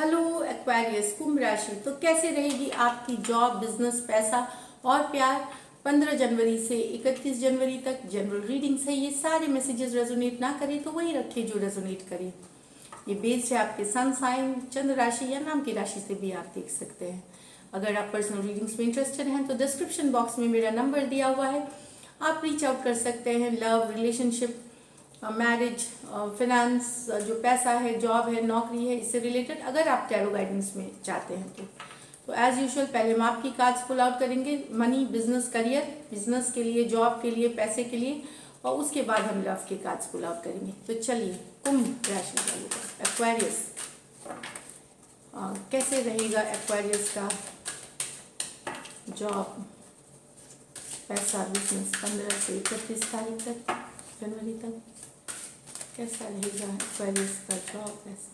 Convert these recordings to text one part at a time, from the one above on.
Hello Aquarius कुंभ राशि। तो कैसे रहेगी आपकी जॉब, बिजनेस, पैसा और प्यार 15 जनवरी से 31 जनवरी तक। जनरल रीडिंग्स है, ये सारे मैसेजेस रेजोनेट ना करें तो वही रखें जो रेजोनेट करे। ये बेस्ड है आपके सन साइन, चंद्र राशि या नाम की राशि से भी आप देख सकते हैं। अगर आप पर्सनल रीडिंग्स में इंटरेस्टेड हैं तो डिस्क्रिप्शन बॉक्स में मेरा नंबर दिया हुआ है, आप रीच आउट कर सकते हैं। लव, रिलेशनशिप, मैरिज, फाइनेंस, जो पैसा है, जॉब है, नौकरी है, इससे रिलेटेड अगर आप टैरो गाइडेंस में चाहते हैं तो एज यूजुअल पहले हम आपकी कार्ड्स पुल आउट करेंगे। मनी, बिजनेस, करियर, बिजनेस के लिए, जॉब के लिए, पैसे के लिए, और उसके बाद हम लव के कार्ड्स पुल आउट करेंगे। तो चलिए कुंभ राशि वालों का एक्वेरियस कैसे रहेगा। एक्वेरियस का जॉब, पैसा, बिजनेस 15 से 31 तारीख तक, जनवरी तक कैसा रहेगा एक्वेरियस का जॉब, पैसा।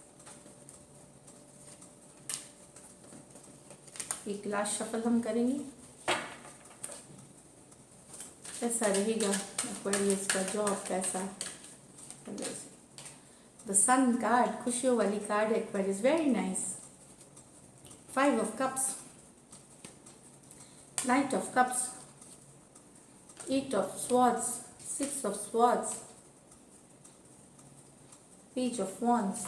एक लास्ट शफल हम करेंगे। कैसा रहेगा एक्वेरियस का जॉब, पैसा। द सन कार्ड, खुशियों वाली कार्ड है Aquarius, very nice. 5 of cups, night of cups, 8 of swords, 6 of swords, page of wands.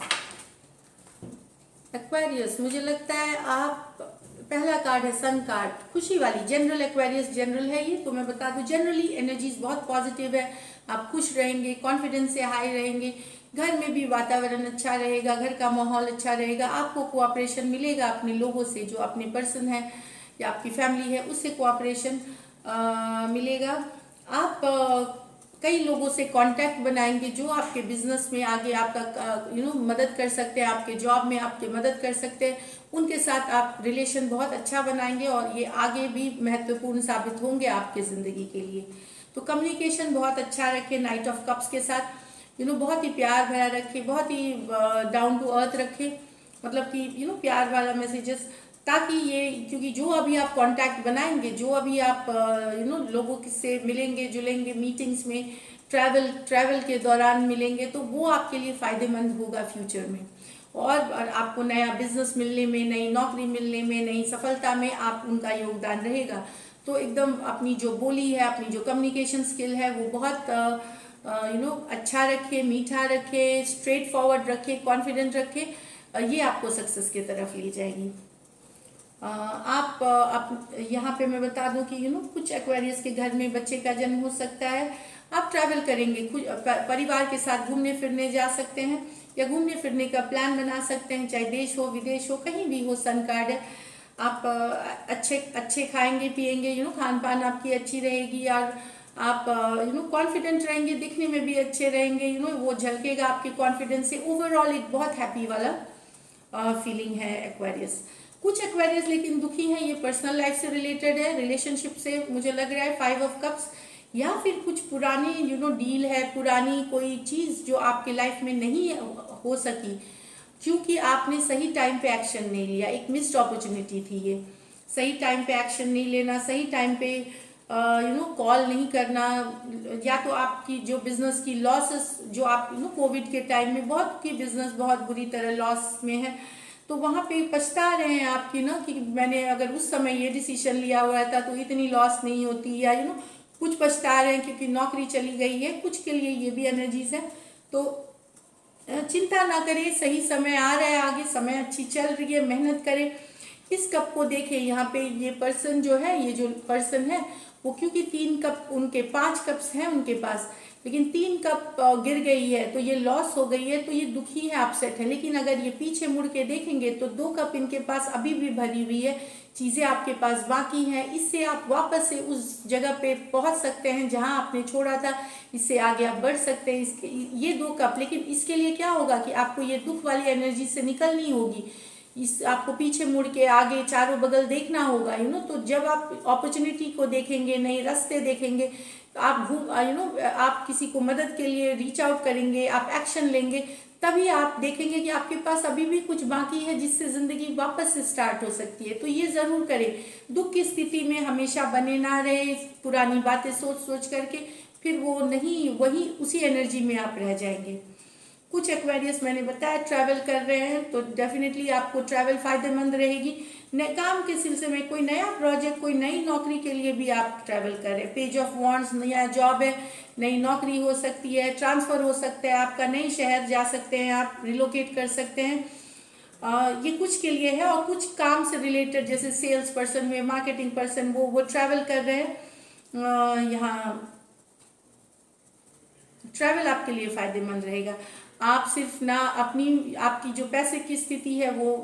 Aquarius, मुझे लगता है आप, पहला कार्ड है सन कार्ड, खुशी वाली। जनरल एक्वेरियस जनरल है ये, तो मैं बता दूं जनरली एनर्जीज बहुत पॉजिटिव है। आप खुश रहेंगे, कॉन्फिडेंस से हाई रहेंगे, घर में भी वातावरण अच्छा रहेगा, घर का माहौल अच्छा रहेगा, आपको कोऑपरेशन मिलेगा अपने लोगों से, जो अपने पर्सन है या आपकी फैमिली है उससे कोऑपरेशन मिलेगा। आप कई लोगों से कांटेक्ट बनाएंगे जो आपके बिजनेस में आगे आपका मदद कर सकते हैं, आपके जॉब में आपकी मदद कर सकते हैं। उनके साथ आप रिलेशन बहुत अच्छा बनाएंगे और ये आगे भी महत्वपूर्ण साबित होंगे आपके ज़िंदगी के लिए। तो कम्युनिकेशन बहुत अच्छा रखें नाइट ऑफ कप्स के साथ। बहुत ही प्यार भरा रखें, बहुत ही डाउन टू अर्थ रखें, मतलब कि प्यार वाला मैसेजेस, ताकि ये, क्योंकि जो अभी आप कांटेक्ट बनाएंगे, जो अभी आप लोगों से मिलेंगे जुलेंगे, मीटिंग्स में, ट्रैवल के दौरान मिलेंगे, तो वो आपके लिए फायदेमंद होगा फ्यूचर में। और आपको नया बिजनेस मिलने में, नई नौकरी मिलने में, नई सफलता में आप उनका योगदान रहेगा। तो एकदम अपनी जो बोली है, अपनी जो कम्युनिकेशन स्किल है वो बहुत अच्छा रखे, मीठा रखे, स्ट्रेट फॉरवर्ड रखे, कॉन्फिडेंट रखे। ये आपको सक्सेस की तरफ ले जाएगी। आप यहाँ पे मैं बता दूं कि कुछ एक्वेरियस के घर में बच्चे का जन्म हो सकता है। आप ट्रैवल करेंगे, परिवार के साथ घूमने फिरने जा सकते हैं या घूमने फिरने का प्लान बना सकते हैं, चाहे देश हो विदेश हो, कहीं भी हो। सन कार्ड है, आप अच्छे खाएंगे पिएंगे, खान पान आपकी अच्छी रहेगी, और आप कॉन्फिडेंट रहेंगे, दिखने में भी अच्छे रहेंगे, वो झलकेगा आपके कॉन्फिडेंस से। ओवरऑल एक बहुत हैप्पी वाला फीलिंग है एक्वेरियस। कुछ एक्वेरियस लेकिन दुखी हैं, ये पर्सनल लाइफ से रिलेटेड है, रिलेशनशिप से मुझे लग रहा है। 5 ऑफ कप्स, या फिर कुछ पुरानी डील है, पुरानी कोई चीज जो आपके लाइफ में नहीं हो सकी क्योंकि आपने सही टाइम पे एक्शन नहीं लिया। एक मिस्ड अपॉर्चुनिटी थी ये, सही टाइम पे एक्शन नहीं लेना, सही टाइम पे कॉल नहीं करना, या तो आपकी जो बिजनेस की लॉसेस, जो आप कोविड के टाइम में बहुत की बिजनेस बहुत बुरी तरह लॉस में है, तो वहां पे पछता रहे हैं आपकी कि मैंने अगर उस समय ये डिसीजन लिया हुआ था तो इतनी लॉस नहीं होती, या कुछ पछता रहे हैं क्योंकि नौकरी चली गई है, कुछ के लिए ये भी एनर्जीज है। तो चिंता ना करें, सही समय आ रहा है, आगे समय अच्छी चल रही है, मेहनत करें। इस कप को देखें, यहाँ पे ये पर्सन जो है, ये जो पर्सन है वो, क्योंकि 3 कप, उनके 5 कप्स हैं उनके पास, लेकिन 3 कप गिर गई है तो ये लॉस हो गई है, तो ये दुखी है, अपसेट है। लेकिन अगर ये पीछे मुड़ के देखेंगे तो 2 कप इनके पास अभी भी भरी हुई है, चीजें आपके पास बाकी हैं, इससे आप वापस से उस जगह पे पहुंच सकते हैं जहां आपने छोड़ा था, इससे आगे आप बढ़ सकते हैं। इसके ये 2 कप, लेकिन इसके लिए क्या होगा कि आपको ये दुख वाली एनर्जी से निकलनी होगी, इस आपको पीछे मुड़ के आगे चारों बगल देखना होगा। तो जब आप अपॉर्चुनिटी को देखेंगे, नए रास्ते देखेंगे, तो आप आप किसी को मदद के लिए रीच आउट करेंगे, आप एक्शन लेंगे, तभी आप देखेंगे कि आपके पास अभी भी कुछ बाकी है जिससे जिंदगी वापस से स्टार्ट हो सकती है। तो ये जरूर करें, दुख की स्थिति में हमेशा बने ना रहे, पुरानी बातें सोच सोच करके, फिर वो नहीं, वही उसी एनर्जी में आप रह जाएंगे। कुछ एक्वेरियस मैंने बताया ट्रैवल कर रहे हैं, तो डेफिनेटली आपको ट्रैवल फायदेमंद रहेगी। नए काम के सिलसिले में कोई नया प्रोजेक्ट, कोई नई नौकरी के लिए भी आप ट्रैवल करें। पेज ऑफ वॉन्ड्स, नया जॉब है, नई नौकरी हो सकती है, ट्रांसफर हो सकता है आपका, नई शहर जा सकते हैं आप, रिलोकेट कर सकते हैं। ये कुछ के लिए है। और कुछ काम से रिलेटेड जैसे सेल्स पर्सन हुए, मार्केटिंग पर्सन, वो ट्रैवल कर रहे हैं। यहाँ ट्रैवल आपके लिए फायदेमंद रहेगा। आप सिर्फ ना अपनी, आपकी जो पैसे की स्थिति है वो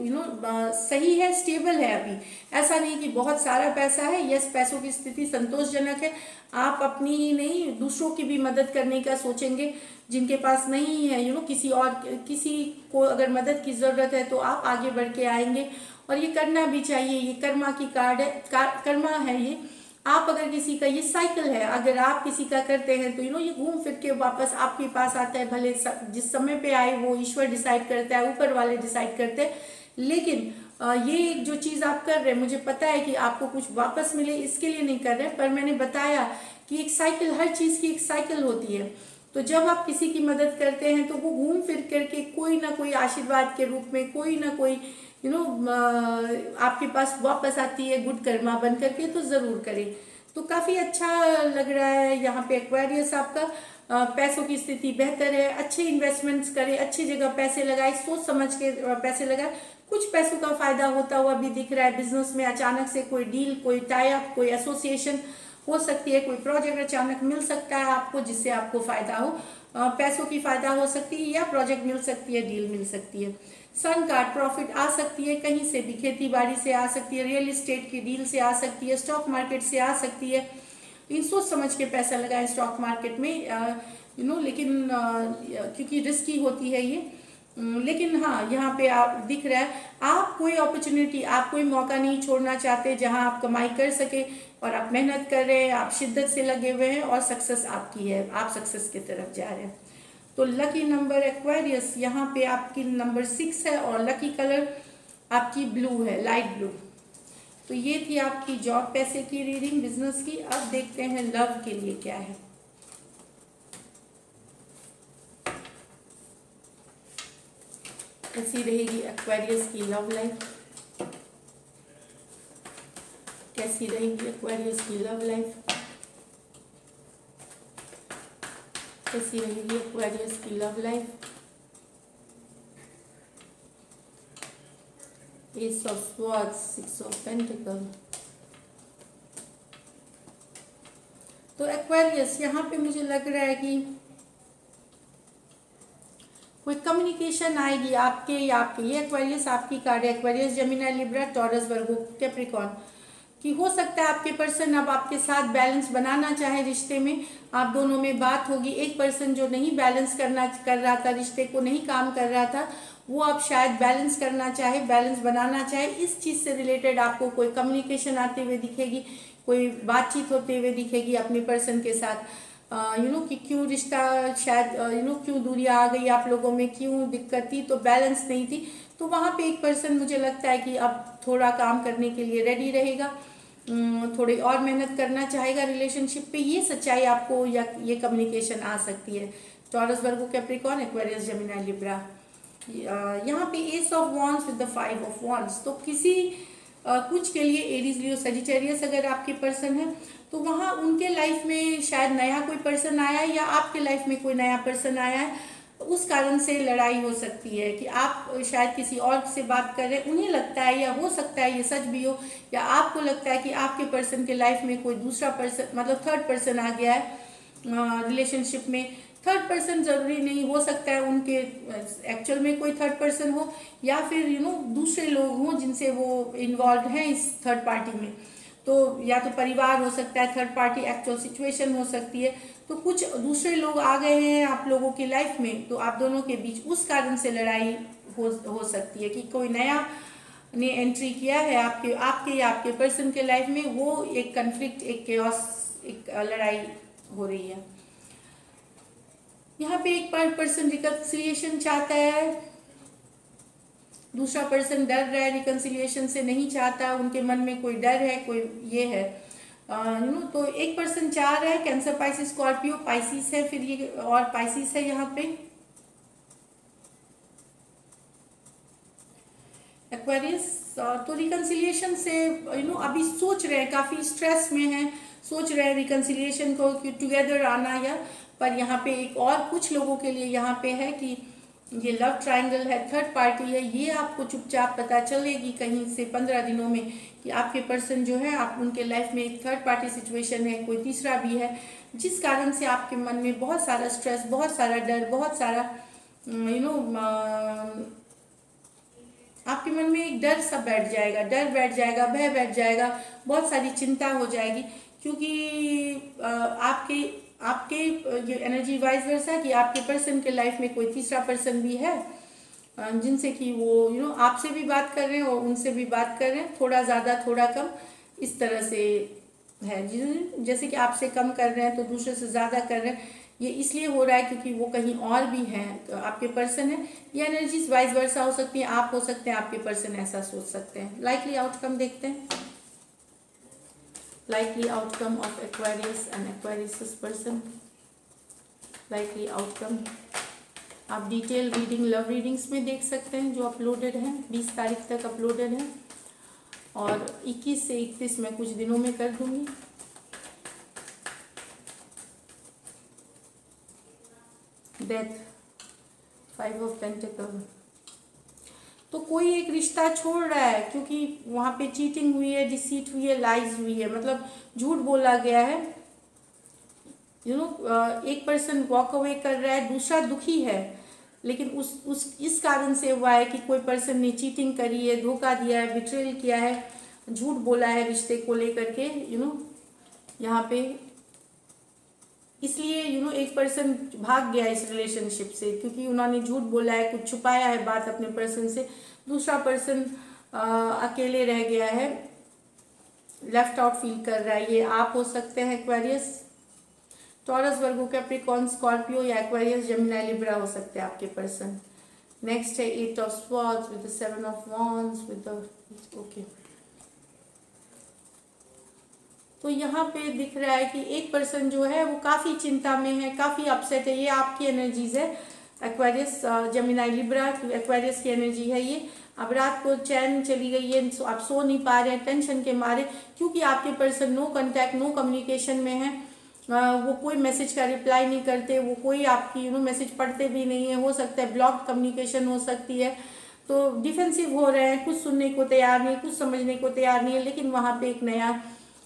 सही है, स्टेबल है अभी। ऐसा नहीं कि बहुत सारा पैसा है, यस पैसों की स्थिति संतोषजनक है। आप अपनी ही नहीं, दूसरों की भी मदद करने का सोचेंगे जिनके पास नहीं है। किसी को अगर मदद की जरूरत है तो आप आगे बढ़ के आएंगे, और ये करना भी चाहिए। ये कर्मा की कार्ड है, कर्मा है ये। आप अगर किसी का, ये साइकिल है, अगर आप किसी का करते हैं तो ये घूम फिर के वापस आपके पास आता है। भले जिस समय पे आए वो ईश्वर डिसाइड करता है, ऊपर वाले डिसाइड करते हैं, लेकिन ये जो चीज आप कर रहे हैं, मुझे पता है कि आपको कुछ वापस मिले, इसके लिए नहीं कर रहे, पर मैंने बताया कि एक साइकिल, हर चीज की एक साइकिल होती है। तो जब आप किसी की मदद करते हैं तो वो घूम फिर करके कोई ना कोई आशीर्वाद के रूप में, कोई ना कोई आपके पास वापस आती है, गुड कर्मा बन करके। तो जरूर करें। तो काफी अच्छा लग रहा है यहाँ पे एक्वेरियस आपका। पैसों की स्थिति बेहतर है, अच्छे इन्वेस्टमेंट्स करें, अच्छी जगह पैसे लगाए, सोच समझ के पैसे लगाए। कुछ पैसों का फायदा होता हुआ भी दिख रहा है बिजनेस में। अचानक से कोई डील, कोई टाई अप, कोई एसोसिएशन हो सकती है, कोई प्रोजेक्ट अचानक मिल सकता है आपको जिससे आपको फायदा हो। पैसों की फायदा हो सकती है, या प्रोजेक्ट मिल सकती है, डील मिल सकती है। सन कार्ड, प्रॉफिट आ सकती है कहीं से भी, खेती बाड़ी से आ सकती है, रियल एस्टेट की डील से आ सकती है, स्टॉक मार्केट से आ सकती है। इन सोच समझ के पैसा लगाएं स्टॉक मार्केट में, लेकिन क्योंकि रिस्की होती है ये। लेकिन हाँ, यहाँ पे आप दिख रहा है, आप कोई अपॉर्चुनिटी, आप कोई मौका नहीं छोड़ना चाहते जहां आप कमाई कर सके, और आप मेहनत कर रहे हैं, आप शिद्दत से लगे हुए हैं, और सक्सेस आपकी है, आप सक्सेस की तरफ जा रहे हैं। तो लकी नंबर एक्वेरियस यहाँ पे आपकी नंबर 6 है, और लकी कलर आपकी ब्लू है, लाइट ब्लू। तो ये थी आपकी जॉब पैसे की रीडिंग, बिजनेस की। अब देखते हैं लव के लिए क्या है। कैसी रहेगी एक्वेरियस की लव लाइफ, कैसी रहेगी एक्वेरियस की लव लाइफ, कैसी रहेगी एक्वेरियस की love life. S of swords, 6 of pentacle. तो एक्वेरियस यहाँ पे मुझे लग रहा है कि कोई कम्युनिकेशन आएगी आपके या आपके, ये एक्वेरियस आपकी कार्ड है। एक्वेरियस, जेमिनी, लिब्रा, टॉरस, वर्गो, कैप्रिकॉर्न कि हो सकता है आपके पर्सन अब आपके साथ बैलेंस बनाना चाहे रिश्ते में। आप दोनों में बात होगी। एक पर्सन जो नहीं बैलेंस कर रहा था, रिश्ते को नहीं काम कर रहा था, वो अब शायद बैलेंस करना चाहे, बैलेंस बनाना चाहे। इस चीज से रिलेटेड आपको कोई कम्युनिकेशन आते हुए दिखेगी, कोई बातचीत होते हुए दिखेगी अपने पर्सन के साथ। कि क्यों रिश्ता शायद क्यों दूरी आ गई आप लोगों में, क्यों दिक्कत थी, तो बैलेंस नहीं थी। तो वहां पे एक पर्सन मुझे लगता है कि अब थोड़ा काम करने के लिए रेडी रहेगा, थोड़ी और मेहनत करना चाहेगा रिलेशनशिप पे। ये सच्चाई आपको या ये कम्युनिकेशन आ सकती है। टॉरस, वर्गो, कैप्रिकॉर्न, एक्वेरियस, जेमिनी, लिब्रा। यहाँ पे S of wands with the 5 of wands. तो किसी कुछ के लिए एरीज, लियो, सजिटेरियस अगर आपके पर्सन है तो वहाँ उनके लाइफ में शायद नया कोई पर्सन आया है, या आपके लाइफ में कोई नया पर्सन आया है। उस कारण से लड़ाई हो सकती है कि आप शायद किसी और से बात कर रहे हैं, उन्हें लगता है, या हो सकता है ये सच भी हो, या आपको लगता है कि आपके पर्सन के लाइफ में कोई दूसरा पर्सन, मतलब थर्ड पर्सन आ गया है रिलेशनशिप में। थर्ड पर्सन जरूरी नहीं, हो सकता है उनके एक्चुअल में कोई थर्ड पर्सन हो, या फिर दूसरे लोग हों जिनसे वो इन्वॉल्व हैं इस थर्ड पार्टी में। तो या तो परिवार हो सकता है, थर्ड पार्टी एक्चुअल सिचुएशन हो सकती है। तो कुछ दूसरे लोग आ गए हैं आप लोगों की लाइफ में, तो आप दोनों के बीच उस कारण से लड़ाई हो सकती है कि कोई नया ने एंट्री किया है आपके या आपके पर्सन के लाइफ में। वो एक कन्फ्लिक्ट, एक केओस, एक लड़ाई हो रही है। यहाँ पे एक पर्सन रिकन्सिलिएशन चाहता है, दूसरा पर्सन डर रहा है, रिकन्सिलिएशन से नहीं चाहता, उनके मन में कोई डर है, कोई ये है। तो एक पर्सन चाह रहा है, कैंसर, पाइसिस, स्कॉर्पियो, पाइसिस है, फिर ये और पाइसिस है यहाँ पे। एक्वेरियस, तो रिकन्सिलिएशन से अभी सोच रहे हैं, काफ़ी स्ट्रेस में हैं, सोच रहे हैं रिकन्सिलिएशन को कि टुगेदर आना, या पर यहाँ पे एक और कुछ लोगों के लिए यहाँ पे है कि ये लव ट्रायंगल है, थर्ड पार्टी है, ये आपको चुपचाप पता चलेगी कहीं से 15 दिनों में कि आपके पर्सन जो है, आप उनके लाइफ में एक थर्ड पार्टी सिचुएशन है, कोई तीसरा भी है, जिस कारण से आपके मन में बहुत सारा स्ट्रेस, बहुत सारा डर, बहुत सारा आपके मन में एक डर सा बैठ जाएगा, डर बैठ जाएगा, भय बैठ जाएगा, बहुत सारी चिंता हो जाएगी, क्योंकि आपके आपके ये एनर्जी वाइज वर्सा कि आपके पर्सन के लाइफ में कोई तीसरा पर्सन भी है, जिनसे कि वो आपसे भी बात कर रहे हैं और उनसे भी बात कर रहे हैं, थोड़ा ज़्यादा थोड़ा कम इस तरह से है। जैसे कि आपसे कम कर रहे हैं तो दूसरे से ज़्यादा कर रहे हैं, ये इसलिए हो रहा है क्योंकि वो कहीं और भी हैं, तो आपके पर्सन है, ये एनर्जीज वाइज वर्सा हो सकती है, आप हो सकते हैं, आपके पर्सन ऐसा सोच सकते हैं। लाइकली आउटकम देखते हैं, likely outcome of Aquarius and Aquarius person, likely outcome आप डिटेल रीडिंग लव रीडिंग्स में देख सकते हैं जो अपलोडेड हैं, 20 तारीख तक अपलोडेड हैं, और 21 से 31 मैं कुछ दिनों में कर दूंगी। डेथ, 5 ऑफ पेंटिकल, तो कोई एक रिश्ता छोड़ रहा है क्योंकि वहाँ पे चीटिंग हुई है, डिसीट हुई है, लाइज हुई है, मतलब झूठ बोला गया है। एक पर्सन वॉक अवे कर रहा है, दूसरा दुखी है, लेकिन इस कारण से हुआ है कि कोई पर्सन ने चीटिंग करी है, धोखा दिया है, बिट्रेल किया है, झूठ बोला है रिश्ते को लेकर के, यहाँ पे इसलिए एक पर्सन भाग गया इस रिलेशनशिप से क्योंकि उन्होंने झूठ बोला है, कुछ छुपाया है बात अपने पर्सन से, दूसरा पर्सन अकेले रह गया है, लेफ्ट आउट फील कर रहा है। ये आप हो सकते हैं एक्वेरियस, टॉरस, वर्गो, कैप्रिकॉर्न, स्कॉर्पियो या एक्वेरियस, जेमिनी, लिब्रा हो सकते हैं आपके पर्सन। नेक्स्ट है 8 of swords with the 7 of wands with the okay, तो यहाँ पे दिख रहा है कि एक पर्सन जो है वो काफ़ी चिंता में है, काफ़ी अपसेट है, ये आपकी एनर्जीज है एक्वेरियस, जेमिनी, लिब्रा, एक्वेरियस की एनर्जी है ये। अब रात को चैन चली गई है, आप सो नहीं पा रहे हैं टेंशन के मारे, क्योंकि आपके person no contact, no communication में है, वो कोई मैसेज का रिप्लाई नहीं करते, वो कोई आपकी मैसेज पढ़ते भी नहीं है, हो सकता है ब्लॉक कम्युनिकेशन हो सकती है, तो डिफेंसिव हो रहे हैं, कुछ सुनने को तैयार नहीं, कुछ समझने को तैयार नहीं है, लेकिन वहाँ पे एक नया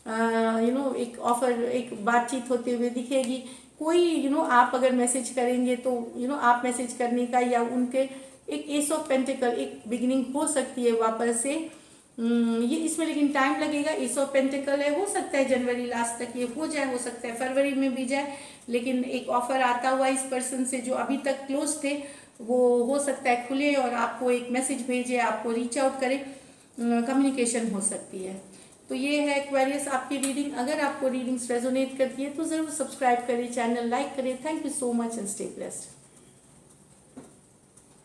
एक ऑफर, एक बातचीत होते हुए दिखेगी। कोई आप अगर मैसेज करेंगे तो आप मैसेज करने का या उनके एक एस ऑफ पेंटिकल, एक बिगिनिंग हो सकती है वापस से, ये इसमें लेकिन टाइम लगेगा। एस ऑफ पेंटिकल है, हो सकता है जनवरी लास्ट तक ये हो जाए, हो सकता है फरवरी में भी जाए, लेकिन एक ऑफर आता हुआ इस पर्सन से जो अभी तक क्लोज थे वो हो सकता है खुले और आपको एक मैसेज भेजे, आपको रीच आउट करे, कम्युनिकेशन हो सकती है। तो ये है एक्वेरियस आपकी रीडिंग। अगर आपको रीडिंग्स रेजोनेट करती है तो ज़रूर सब्सक्राइब करें, चैनल लाइक करें। Thank you so much and stay blessed.